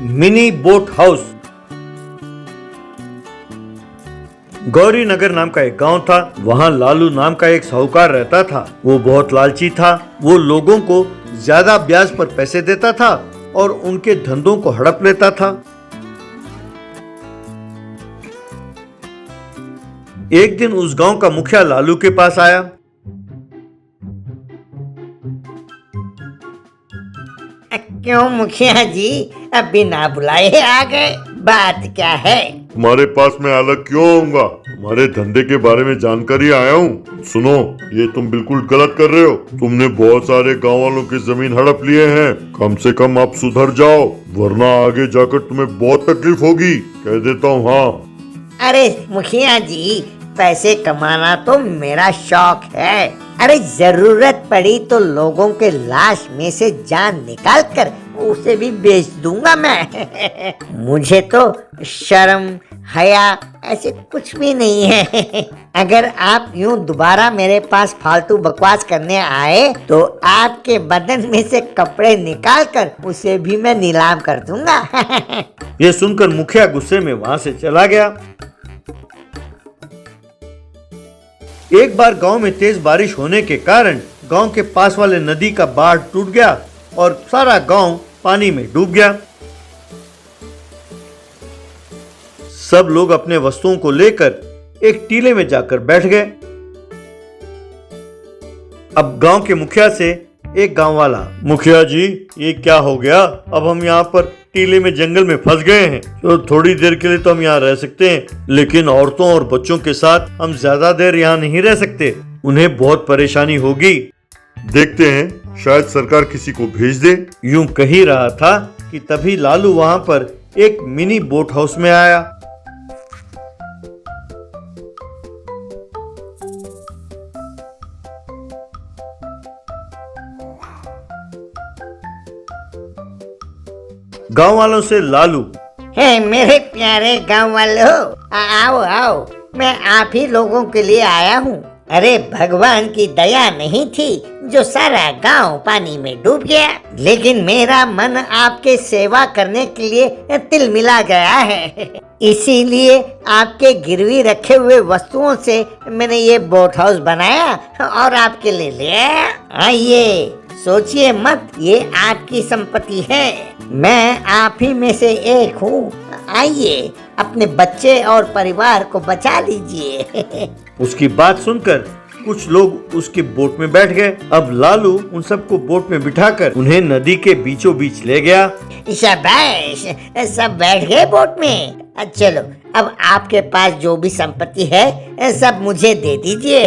Mini boat house. Gauri Nagar नाम का एक गांव था। वहां लालू नाम का एक साहूकार रहता था। वो बहुत लालची था। वो लोगों को ज्यादा ब्याज पर पैसे देता था और उनके धंधों को हड़प लेता था। एक दिन उस गांव का मुखिया लालू के पास आया। क्यों मुखिया जी, अभी ना बुलाए आ गए? बात क्या है? तुम्हारे पास मैं अलग क्यों आऊंगा? तुम्हारे धंधे के बारे में जानकारी आया हूँ। सुनो, ये तुम बिल्कुल गलत कर रहे हो। तुमने बहुत सारे गांव वालों की जमीन हड़प लिए हैं। कम से कम आप सुधर जाओ, वरना आगे जाकर तुम्हें बहुत तकलीफ होगी। कह देता हूँ। हाँ। अरे मुखिया जी, पैसे कमाना तो मेरा शौक है। अरे जरूरत पड़ी तो लोगों के लाश में से जान निकाल कर उसे भी बेच दूंगा मैं। मुझे तो शर्म हया ऐसे कुछ भी नहीं है। अगर आप यूं दोबारा मेरे पास फालतू बकवास करने आए तो आपके बदन में से कपड़े निकाल कर उसे भी मैं नीलाम कर दूंगा। ये सुनकर मुखिया गुस्से में वहां से चला गया। एक बार गांव में तेज बारिश होने के कारण गांव के पास वाले नदी का बाढ़ टूट गया और सारा गांव पानी में डूब गया। सब लोग अपने वस्तुओं को लेकर एक टीले में जाकर बैठ गए। अब गांव के मुखिया से एक गांव वाला, मुखिया जी ये क्या हो गया? अब हम यहाँ पर टीले में जंगल में फंस गए हैं। तो थोड़ी देर के लिए तो हम यहाँ रह सकते हैं, लेकिन औरतों और बच्चों के साथ हम ज्यादा देर यहाँ नहीं रह सकते। उन्हें बहुत परेशानी होगी। देखते हैं, शायद सरकार किसी को भेज दे। यूं कह ही रहा था कि तभी लालू वहां पर एक मिनी बोट हाउस में आया। गांव वालों से लालू, हे मेरे प्यारे गांव वालों, आओ आओ, मैं आप ही लोगों के लिए आया हूँ। अरे भगवान की दया नहीं थी जो सारा गांव पानी में डूब गया, लेकिन मेरा मन आपके सेवा करने के लिए तिलमिला गया है। इसीलिए आपके गिरवी रखे हुए वस्तुओं से मैंने ये बोट हाउस बनाया और आपके लिए ले आया। आइए, सोचिए मत, ये आपकी संपत्ति है। मैं आप ही में से एक हूँ। आइए, अपने बच्चे और परिवार को बचा लीजिए। उसकी बात सुनकर कुछ लोग उसके बोट में बैठ गए। अब लालू उन सबको बोट में बिठाकर उन्हें नदी के बीचों बीच ले गया। शाबाश, सब बैठ गए बोट में। चलो, अब आपके पास जो भी संपत्ति है सब मुझे दे दीजिए।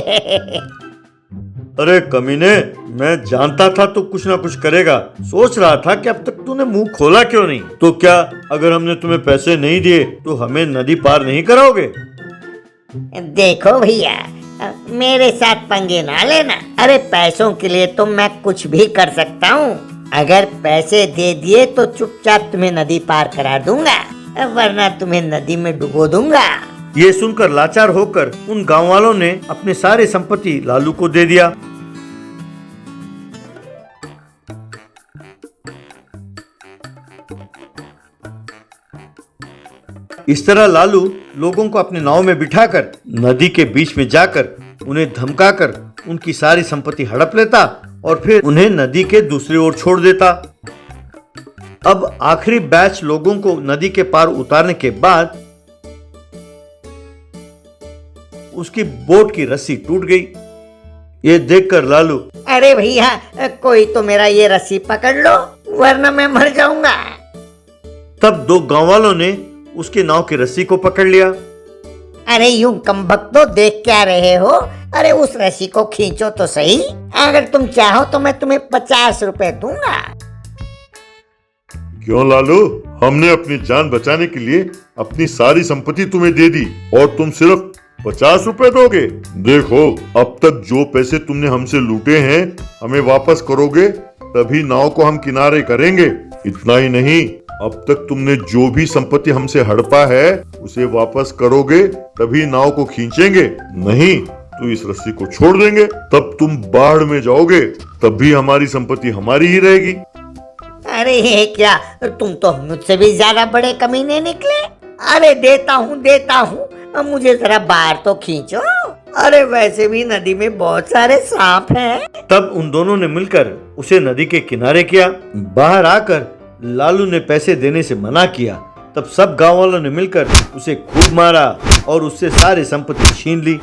अरे कमीने, मैं जानता था तो कुछ ना कुछ करेगा। सोच रहा था कि अब तक तूने मुंह खोला क्यों नहीं। तो क्या अगर हमने तुम्हें पैसे नहीं दिए तो हमें नदी पार नहीं कराओगे? देखो भैया, मेरे साथ पंगे ना लेना। अरे पैसों के लिए तो मैं कुछ भी कर सकता हूँ। अगर पैसे दे दिए तो चुपचाप तुम्हें नदी पार करा दूंगा, वरना तुम्हें नदी में डुबो दूंगा। ये सुनकर लाचार होकर उन गांव वालों ने अपने सारे संपत्ति लालू को दे दिया। इस तरह लालू लोगों को अपने नाव में बिठाकर नदी के बीच में जाकर उन्हें धमकाकर उनकी सारी संपत्ति हड़प लेता और फिर उन्हें नदी के दूसरी ओर छोड़ देता। अब आखिरी बैच लोगों को नदी के पार उतारने के बाद उसकी बोट की रस्सी टूट गई। ये देखकर लालू, अरे भैया, कोई तो मेरा ये रस्सी पकड़ लो, वरना मैं मर जाऊंगा। तब दो गांव वालों ने उसके नाव की रस्सी को पकड़ लिया। अरे यूं कमबख्तो देख क्या रहे हो? अरे उस रस्सी को खींचो तो सही। अगर तुम चाहो तो मैं तुम्हें 50 रुपए दूंगा। क्यों लालू, हमने अपनी जान बचाने के लिए अपनी सारी संपत्ति तुम्हें दे दी और तुम सिर्फ 50 रुपए दोगे? देखो, अब तक जो पैसे तुमने हमसे लूटे हैं हमें वापस करोगे तभी नाव को हम किनारे करेंगे। इतना ही नहीं, अब तक तुमने जो भी संपत्ति हमसे हड़पा है उसे वापस करोगे तभी नाव को खींचेंगे, नहीं तो इस रस्सी को छोड़ देंगे। तब तुम बाढ़ में जाओगे, तब भी हमारी संपत्ति हमारी ही रहेगी। अरे ये क्या, तुम तो मुझसे भी ज्यादा बड़े कमीने निकले। अरे देता हूँ, अब मुझे जरा बाहर तो खींचो। अरे वैसे भी नदी में बहुत सारे सांप हैं। तब उन दोनों ने मिलकर उसे नदी के किनारे किया। बाहर आकर लालू ने पैसे देने से मना किया। तब सब गांव वालों ने मिलकर उसे खूब मारा और उससे सारी संपत्ति छीन ली।